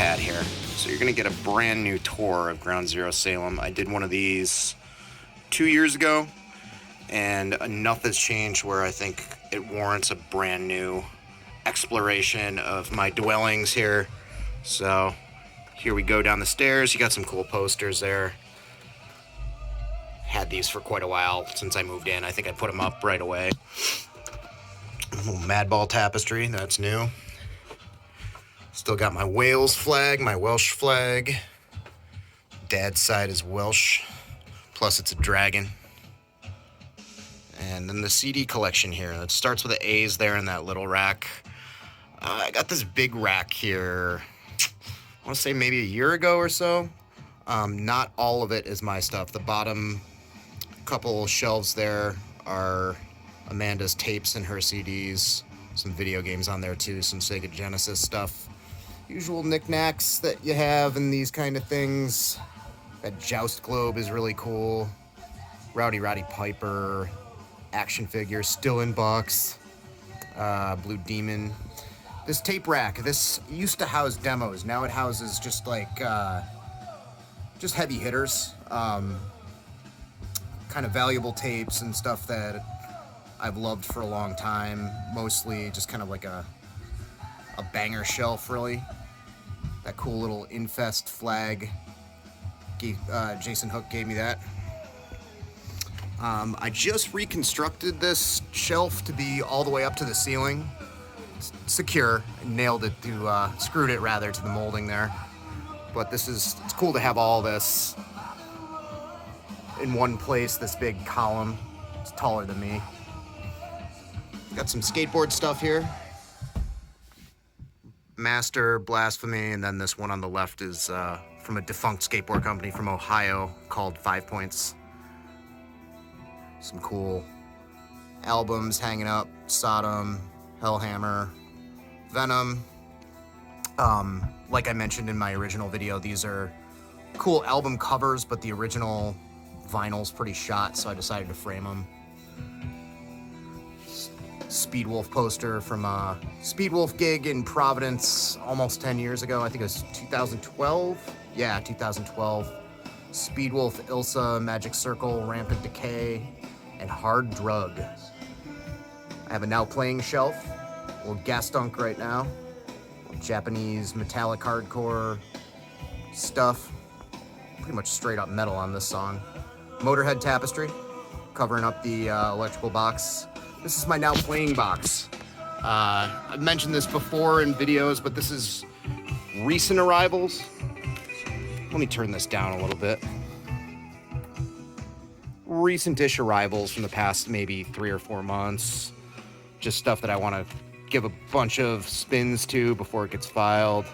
pad here. So you're going to get a brand new tour of Ground Zero Salem. I did one of these 2 years ago, and enough has changed where I think it warrants a brand new exploration of my dwellings here. So here we go down the stairs. You got some cool posters there. Had these for quite a while since I moved in. I think I put them up right away. A little Madball tapestry, that's new. Still got my Wales flag, my Welsh flag. Dad's side is Welsh, plus it's a dragon. And then the CD collection here. It starts with the A's there in that little rack. I got this big rack here, I want to say maybe a year ago or so. Not all of it is my stuff. The bottom couple shelves there are Amanda's tapes and her CDs. Some video games on there too, some Sega Genesis stuff. Usual knickknacks that you have in these kind of things. That Joust Globe is really cool. Rowdy Roddy Piper. Action figure, still in box. Blue Demon. This tape rack, this used to house demos. Now it houses just like, just heavy hitters. Kind of valuable tapes and stuff that I've loved for a long time. Mostly just kind of like a banger shelf, really. That cool little Infest flag. Jason Hook gave me that. I just reconstructed this shelf to be all the way up to the ceiling. It's secure. Nailed it to, screwed it rather to the molding there. But it's cool to have all this in one place, this big column. It's taller than me. Got some skateboard stuff here. Master, Blasphemy, and then this one on the left is from a defunct skateboard company from Ohio called 5 Points. Some cool albums hanging up. Sodom, Hellhammer, Venom. Like I mentioned in my original video, these are cool album covers, but the original vinyl's pretty shot, so I decided to frame them. Speedwolf poster from a Speedwolf gig in Providence almost 10 years ago. I think it was 2012. Yeah, 2012. Speedwolf, Ilsa, Magic Circle, Rampant Decay, and Hard Drug. I have a now playing shelf. A little Gastunk right now. Japanese metallic hardcore stuff. Pretty much straight up metal on this song. Motorhead tapestry, covering up the electrical box. This is my now playing box. I've mentioned this before in videos, but this is recent arrivals. Let me turn this down a little bit. Recent-ish arrivals from the past maybe 3 or 4 months. Just stuff that I want to give a bunch of spins to before it gets filed.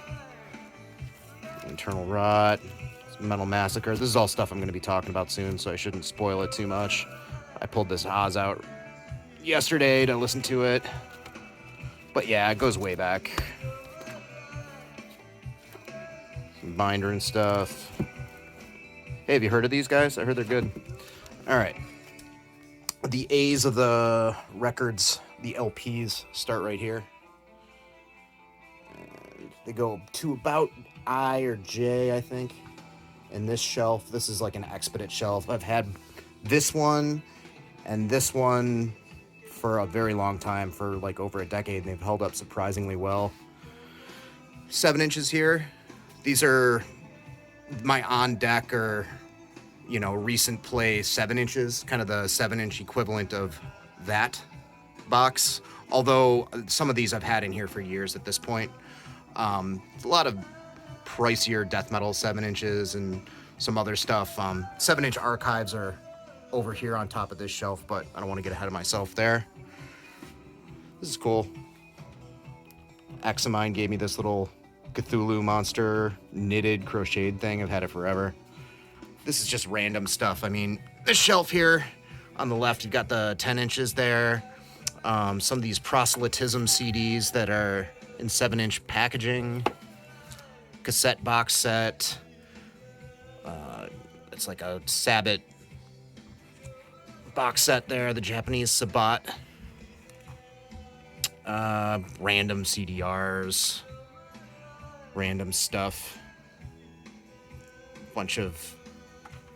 Internal Rot, Metal Massacre. This is all stuff I'm going to be talking about soon, so I shouldn't spoil it too much. I pulled this Oz out yesterday to listen to it. But yeah, it goes way back. Some binder and stuff. Hey, have you heard of these guys? I heard they're good. All right. The A's of the records, the LPs, start right here. And they go to about I or J, I think. And this shelf, this is like an Expedit shelf. I've had this one and this one for a very long time, for like over a decade, and they've held up surprisingly well. 7 inches here. These are my on deck or, you know, recent play 7 inches, kind of the 7-inch equivalent of that box. Although some of these I've had in here for years at this point. A lot of pricier death metal 7 inches and some other stuff. 7-inch archives are over here on top of this shelf, but I don't want to get ahead of myself there. This is cool. Axamine gave me this little Cthulhu monster knitted crocheted thing. I've had it forever. This is just random stuff. I mean, this shelf here on the left, you've got the 10 inches there. Some of these proselytism CDs that are in 7-inch packaging. Cassette box set. It's like a Sabbath box set there, the Japanese Sabbat. Random CDRs. random stuff. Bunch of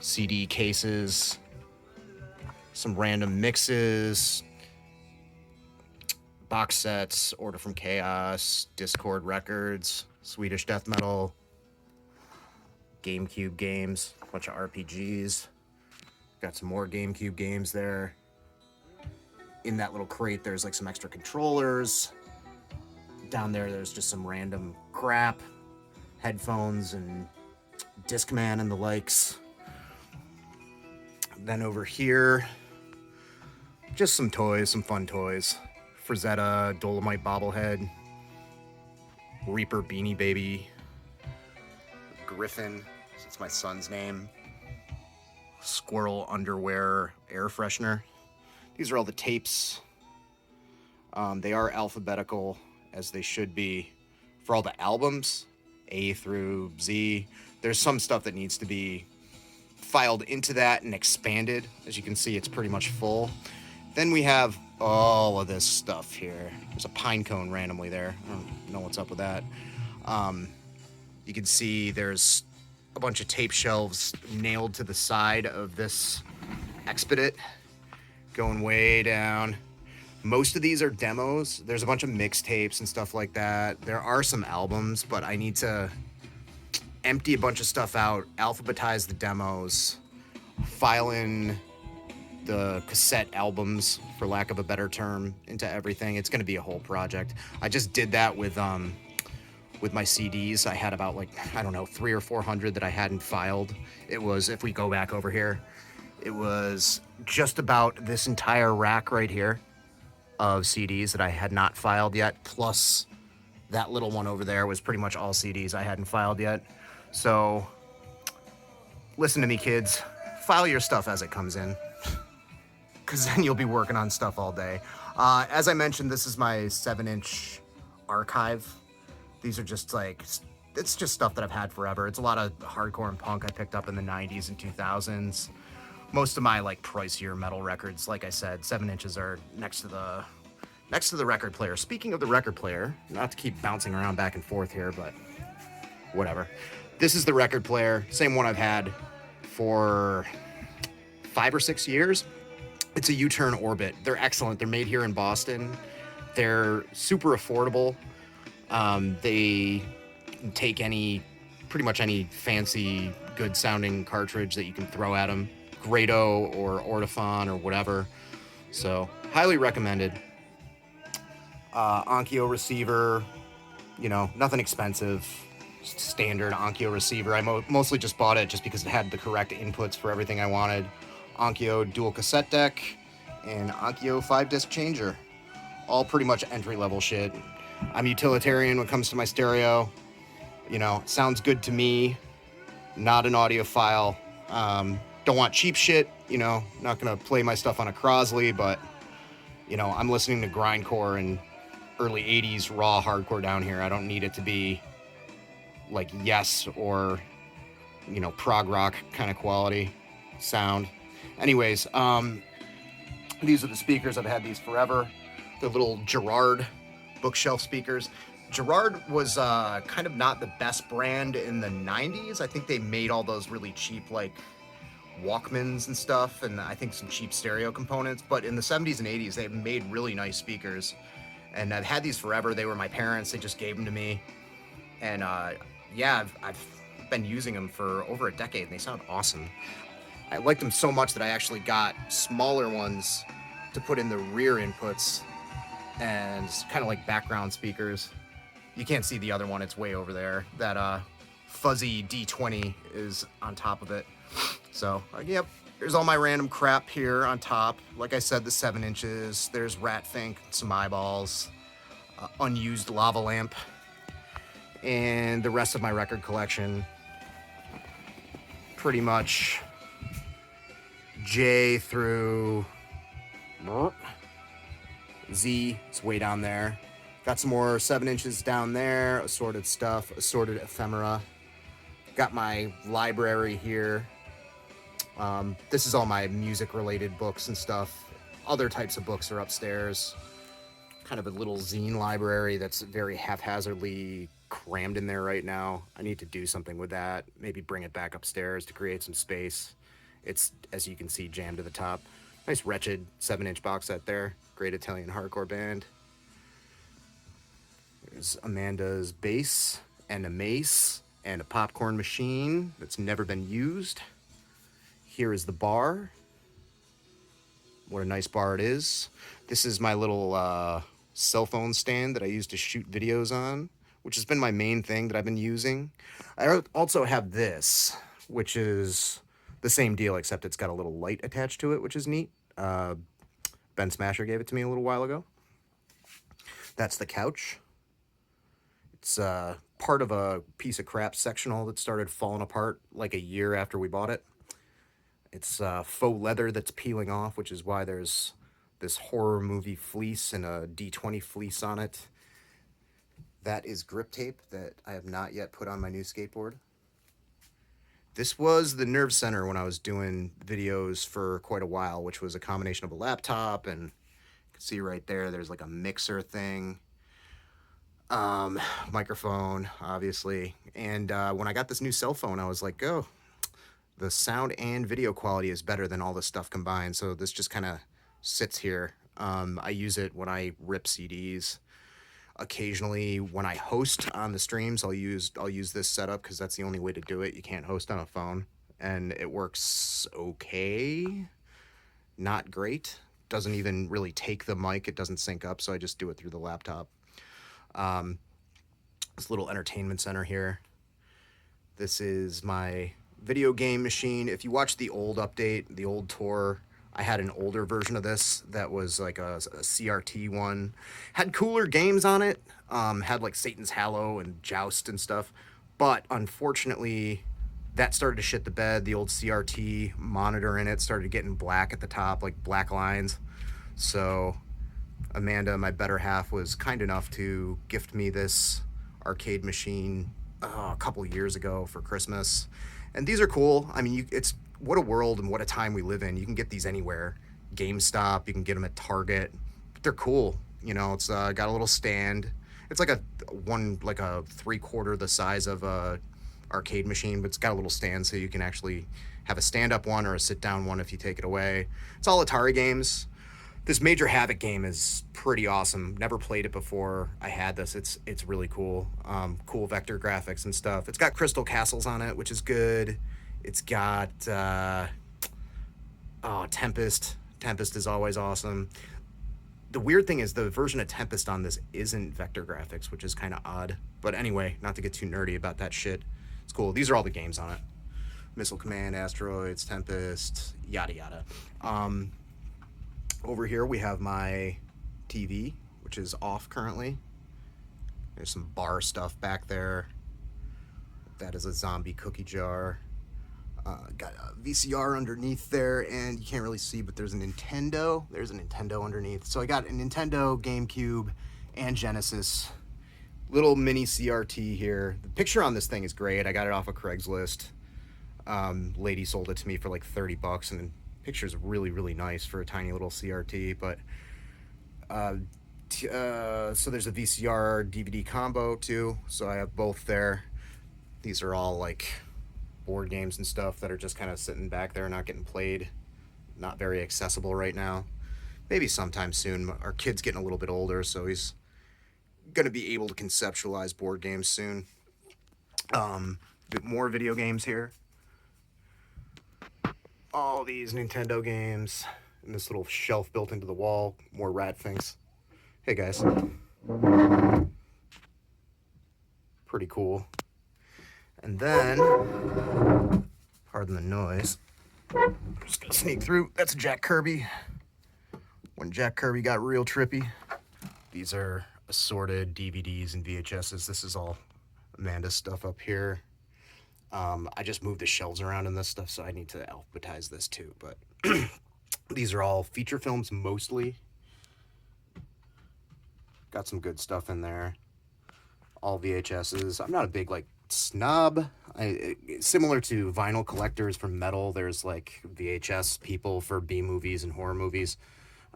CD cases, some random mixes, box sets, Order from Chaos, Discord records, Swedish death metal, Gamecube games, a bunch of RPGs. Got some more Gamecube games there. In that little crate, there's like some extra controllers. Down there, there's just some random crap, headphones and Discman and the likes. Then over here, just some toys, some fun toys. Frazetta, Dolomite bobblehead, Reaper Beanie Baby, Griffin, it's my son's name, Squirrel underwear air freshener. These are all the tapes. They are alphabetical, as they should be, for all the albums, A through Z. There's some stuff that needs to be filed into that and expanded. As you can see, it's pretty much full. Then we have all of this stuff here. There's a pine cone randomly there. I don't know what's up with that. You can see there's a bunch of tape shelves nailed to the side of this Expedit, going way down. Most of these are demos. There's a bunch of mixtapes and stuff like that. There are some albums, but I need to empty a bunch of stuff out, alphabetize the demos, file in the cassette albums, for lack of a better term, into everything. It's going to be a whole project. I just did that with my CDs. I had about, like, I don't know, 300 or 400 that I hadn't filed. It was, if we go back over here, it was just about this entire rack right here of CDs that I had not filed yet, plus that little one over there was pretty much all CDs I hadn't filed yet. So listen to me, kids. File your stuff as it comes in, because then you'll be working on stuff all day. As I mentioned, this is my 7-inch archive. These are just like, it's just stuff that I've had forever. It's a lot of hardcore and punk I picked up in the 90s and 2000s. Most of my like pricier metal records, like I said, 7 inches are next to the record player. Speaking of the record player, not to keep bouncing around back and forth here, but whatever. This is the record player, same one I've had for 5 or 6 years. It's a U-Turn Orbit. They're excellent. They're made here in Boston. They're super affordable. They take pretty much any fancy, good sounding cartridge that you can throw at them. Grado or Ortophon or whatever. So, highly recommended. Onkyo receiver, nothing expensive. Just standard Onkyo receiver. I mostly just bought it just because it had the correct inputs for everything I wanted. Onkyo dual cassette deck and Onkyo 5-disc changer. All pretty much entry-level shit. I'm utilitarian when it comes to my stereo. Sounds good to me. Not an audiophile. Don't want cheap shit, not gonna play my stuff on a Crosley, but, I'm listening to grindcore and early 80s raw hardcore down here. I don't need it to be like Yes or, prog rock kind of quality sound. Anyways, these are the speakers. I've had these forever. They're little Gerard bookshelf speakers. Gerard was kind of not the best brand in the 90s. I think they made all those really cheap, like, Walkmans and stuff, and I think some cheap stereo components. But in the 70s and 80s, they made really nice speakers. And I've had these forever. They were my parents. They just gave them to me. And yeah, I've been using them for over a decade, and they sound awesome. I like them so much that I actually got smaller ones to put in the rear inputs and kind of like background speakers. You can't see the other one. It's way over there. That fuzzy D20 is on top of it. So, yep, there's all my random crap here on top. Like I said, the 7 inches. There's Ratfink, some eyeballs, unused lava lamp, and the rest of my record collection. Pretty much J through Z. It's way down there. Got some more 7 inches down there, assorted stuff, assorted ephemera. Got my library here. This is all my music-related books and stuff. Other types of books are upstairs. Kind of a little zine library that's very haphazardly crammed in there right now. I need to do something with that. Maybe bring it back upstairs to create some space. It's, as you can see, jammed to the top. Nice Wretched 7-inch box set there. Great Italian hardcore band. There's Amanda's bass and a mace and a popcorn machine that's never been used. Here is the bar. What a nice bar it is. This is my little cell phone stand that I use to shoot videos on, which has been my main thing that I've been using. I also have this, which is the same deal, except it's got a little light attached to it, which is neat. Ben Smasher gave it to me a little while ago. That's the couch. It's part of a piece of crap sectional that started falling apart like a year after we bought it. It's faux leather that's peeling off, which is why there's this horror movie fleece and a D20 fleece on it. That is grip tape that I have not yet put on my new skateboard. This was the nerve center when I was doing videos for quite a while, which was a combination of a laptop, and you can see right there, there's like a mixer thing. Microphone, obviously. And when I got this new cell phone, I was like, oh, the sound and video quality is better than all this stuff combined. So this just kind of sits here. I use it when I rip CDs. Occasionally when I host on the streams, I'll use this setup because that's the only way to do it. You can't host on a phone, and it works okay. Not great. Doesn't even really take the mic. It doesn't sync up, so I just do it through the laptop. This little entertainment center here. This is my video game machine. If you watch the old update, the old tour, I had an older version of this that was like a CRT one. Had cooler games on it. Had like Satan's Hallow and Joust and stuff. But unfortunately, that started to shit the bed. The old CRT monitor in it started getting black at the top, like black lines. So Amanda, my better half, was kind enough to gift me this arcade machine a couple years ago for Christmas. And these are cool. I mean, it's what a world and what a time we live in. You can get these anywhere. GameStop, you can get them at Target. But they're cool. You know, it's got a little stand. It's like a 3/4 the size of a arcade machine, but it's got a little stand so you can actually have a stand-up one or a sit-down one if you take it away. It's all Atari games. This Major Havoc game is pretty awesome. Never played it before I had this. It's really cool. Cool vector graphics and stuff. It's got Crystal Castles on it, which is good. It's got Tempest. Tempest is always awesome. The weird thing is the version of Tempest on this isn't vector graphics, which is kind of odd. But anyway, not to get too nerdy about that shit. It's cool. These are all the games on it. Missile Command, Asteroids, Tempest, yada yada. Over here we have my TV, which is off currently. There's some bar stuff back there. That is a zombie cookie jar. Got a VCR underneath there, and you can't really see, but there's a Nintendo. There's a Nintendo underneath. So I got a Nintendo, GameCube, and Genesis. Little mini CRT here. The picture on this thing is great. I got it off of Craigslist. Lady sold it to me for like $30, and the picture's really, really nice for a tiny little CRT. But so there's a VCR DVD combo too. So I have both there. These are all like board games and stuff that are just kind of sitting back there, not getting played, not very accessible right now. Maybe sometime soon. Our kid's getting a little bit older, so he's gonna be able to conceptualize board games soon. Bit more video games here. All these Nintendo games, and this little shelf built into the wall. More rat things. Hey guys. Pretty cool. And then, pardon the noise, I'm just gonna sneak through. That's Jack Kirby. When Jack Kirby got real trippy. These are assorted DVDs and VHSs. This is all Amanda's stuff up here. I just moved the shelves around in this stuff, so I need to alphabetize this too. But these are all feature films mostly. Got some good stuff in there. All VHSs. I'm not a big like snob. Similar to vinyl collectors for metal, there's like VHS people for B movies and horror movies.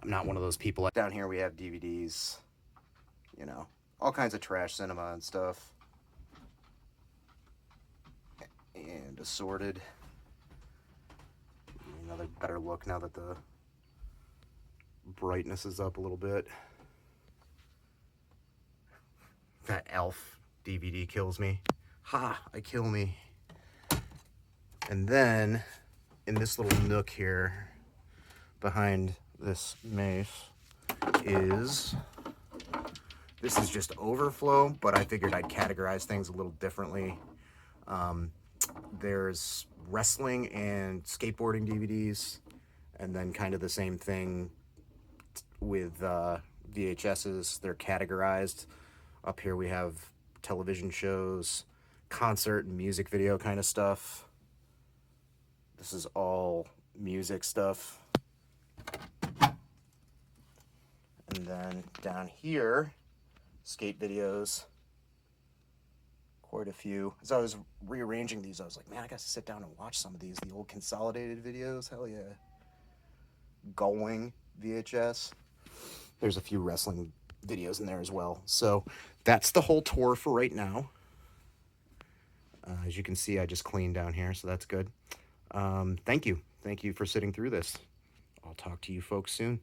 I'm not one of those people. Down here we have DVDs, you know, all kinds of trash cinema and stuff. and assorted. Another better look now that the brightness is up a little bit. That Elf DVD kills me. Ha! I kill me. And then, in this little nook here, behind this mace, this is just overflow, but I figured I'd categorize things a little differently. There's wrestling and skateboarding DVDs, and then kind of the same thing with VHSs. They're categorized. Up here we have television shows, concert and music video kind of stuff. This is all music stuff. And then down here, skate videos. Quite a few. As I was rearranging these, I was like, man, I got to sit down and watch some of these. The old consolidated videos, hell yeah. Going VHS. There's a few wrestling videos in there as well. So that's the whole tour for right now. As you can see, I just cleaned down here, so that's good. Thank you. Thank you for sitting through this. I'll talk to you folks soon.